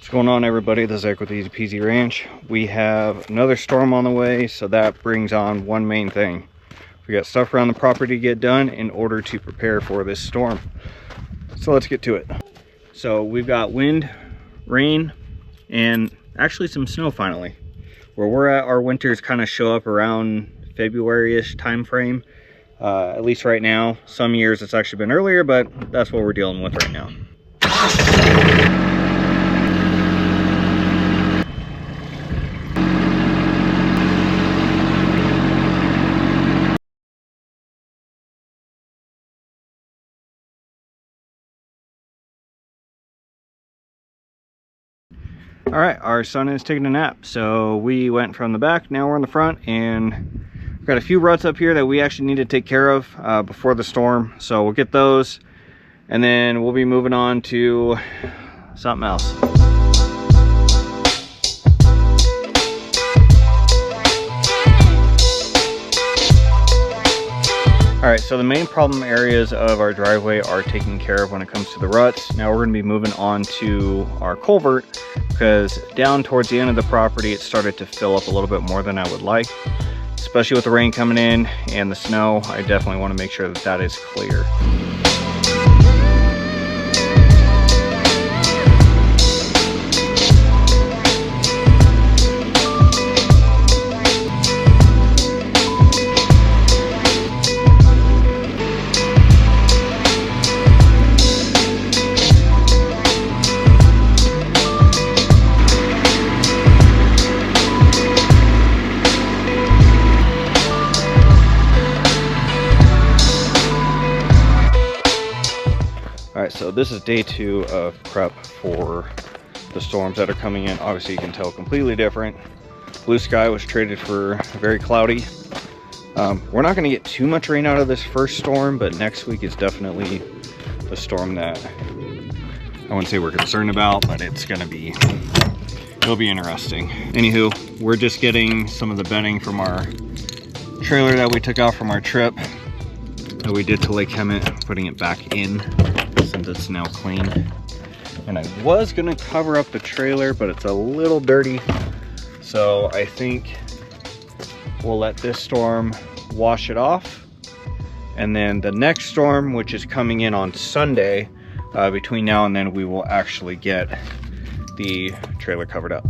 What's going on, everybody? This is Eric with PEASY Ranch. We have another storm on the way, so that brings on one main thing. We got stuff around the property to get done in order to prepare for this storm. So let's get to it. So we've got wind, rain, and actually some snow finally. Where we're at, our winters kind of show up around February-ish time frame. At least right now. Some years it's actually been earlier, but that's what we're dealing with right now. All right, our son is taking a nap, so we went from the back, now we're in the front, and we've got a few ruts up here that we actually need to take care of before the storm. So we'll get those, and then we'll be moving on to something else. All right, so the main problem areas of our driveway are taken care of when it comes to the ruts. Now we're gonna be moving on to our culvert, because down towards the end of the property, it started to fill up a little bit more than I would like. Especially with the rain coming in and the snow, I definitely wanna make sure that that is clear. Alright, so this is day 2 of prep for the storms that are coming in. Obviously you can tell completely different. Blue sky was traded for very cloudy. We're not going to get too much rain out of this first storm, but next week is definitely the storm that I wouldn't say we're concerned about, but it'll be interesting. Anywho, we're just getting some of the bedding from our trailer that we took out from our trip that we did to Lake Hemet, putting it back in since it's now clean. And I was gonna cover up the trailer, but it's a little dirty, so I think we'll let this storm wash it off, and then the next storm, which is coming in on Sunday, between now and then we will actually get the trailer covered up.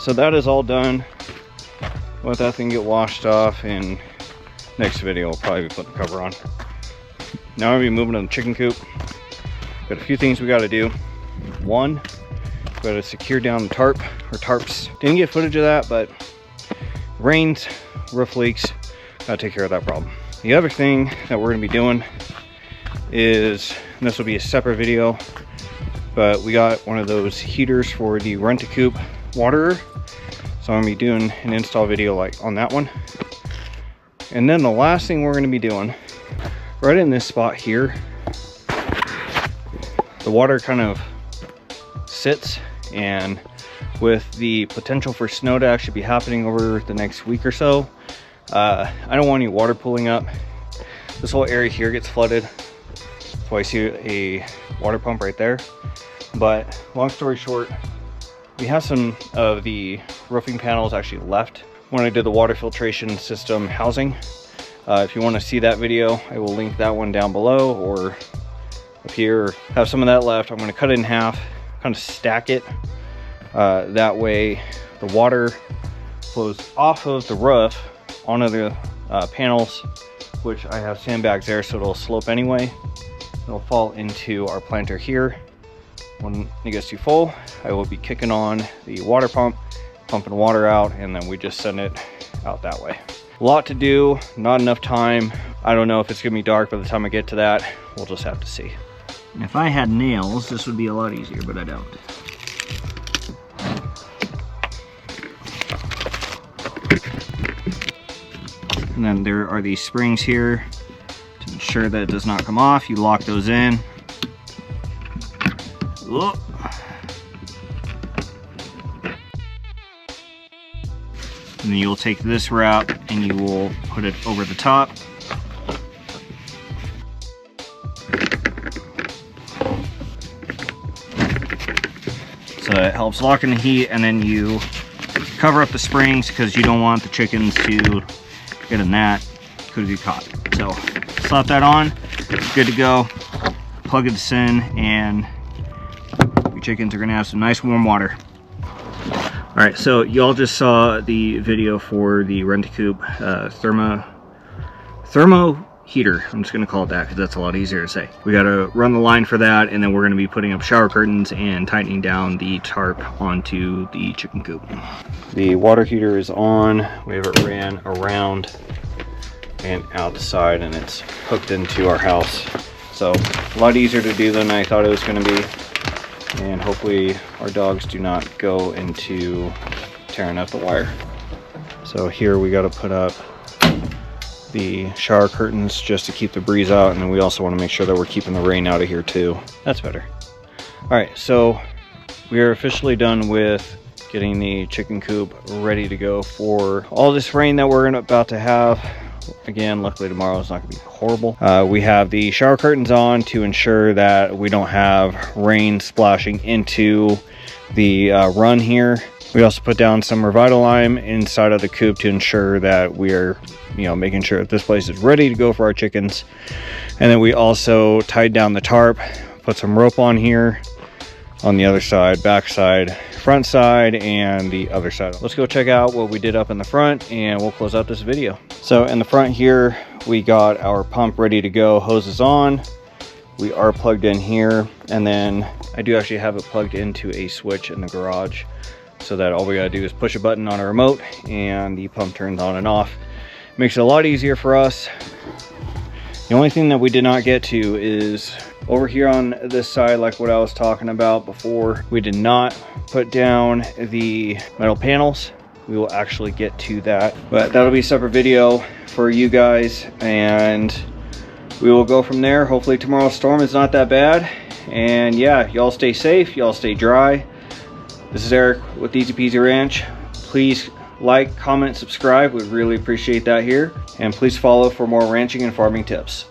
So that is all done. Let that thing get washed off, and next video we'll probably be putting the cover on. Now I'll be moving to the chicken coop. Got a few things we got to do. One, we got to secure down the tarp or tarps. Didn't get footage of that, but rains, roof leaks, gotta take care of that problem. The other thing that we're gonna be doing is, and this will be a separate video, but we got one of those heaters for the rent-a-coop waterer. So I'm gonna be doing an install video like on that one. And then the last thing we're gonna be doing, right in this spot here, the water kind of sits, and with the potential for snow to actually be happening over the next week or so, I don't want any water pooling up. This whole area here gets flooded. That's why I see a water pump right there. But long story short, we have some of the roofing panels actually left when I did the water filtration system housing. If you want to see that video, I will link that one down below or up here. Have some of that left. I'm going to cut it in half, kind of stack it. That way the water flows off of the roof onto the panels, which I have sandbags there, so it'll slope anyway. It'll fall into our planter here. When it gets too full, I will be kicking on the water pump, pumping water out, and then we just send it out that way. A lot to do, not enough time. I don't know if it's gonna be dark by the time I get to that. We'll just have to see. If I had nails, this would be a lot easier, but I don't. And then there are these springs here to ensure that it does not come off. You lock those in. Whoop. And then you'll take this wrap and you will put it over the top. So it helps lock in the heat, and then you cover up the springs because you don't want the chickens to get in that, could get caught. So slap that on, good to go. Plug this in, and your chickens are gonna have some nice warm water. All right, so y'all just saw the video for the Rent-A-Coop thermo heater. I'm just gonna call it that because that's a lot easier to say. We gotta run the line for that, and then we're gonna be putting up shower curtains and tightening down the tarp onto the chicken coop. The water heater is on. We have it ran around and outside, and it's hooked into our house. So a lot easier to do than I thought it was gonna be. And hopefully our dogs do not go into tearing up the wire. So here we got to put up the shower curtains just to keep the breeze out, and then we also want to make sure that we're keeping the rain out of here too. That's better. All right, so we are officially done with getting the chicken coop ready to go for all this rain that we're about to have. Again, luckily tomorrow is not going to be horrible. We have the shower curtains on to ensure that we don't have rain splashing into the run here. We also put down some Revitalize inside of the coop to ensure that we're, making sure that this place is ready to go for our chickens. And then we also tied down the tarp, put some rope on here on the other side, back side, front side, and the other side. Let's go check out what we did up in the front, and we'll close out this video. So in the front here, we got our pump ready to go, hoses on. We are plugged in here, and then I do actually have it plugged into a switch in the garage, so that all we gotta do is push a button on a remote and the pump turns on and off. Makes it a lot easier for us. The only thing that we did not get to is over here on this side, like what I was talking about before. We did not put down the metal panels. We will actually get to that, but that'll be a separate video for you guys, and we will go from there. Hopefully tomorrow's storm is not that bad, and yeah, y'all stay safe, y'all stay dry. This is Eric with Easy Peasy Ranch. Please like, comment, subscribe. We'd really appreciate that here, and please follow for more ranching and farming tips.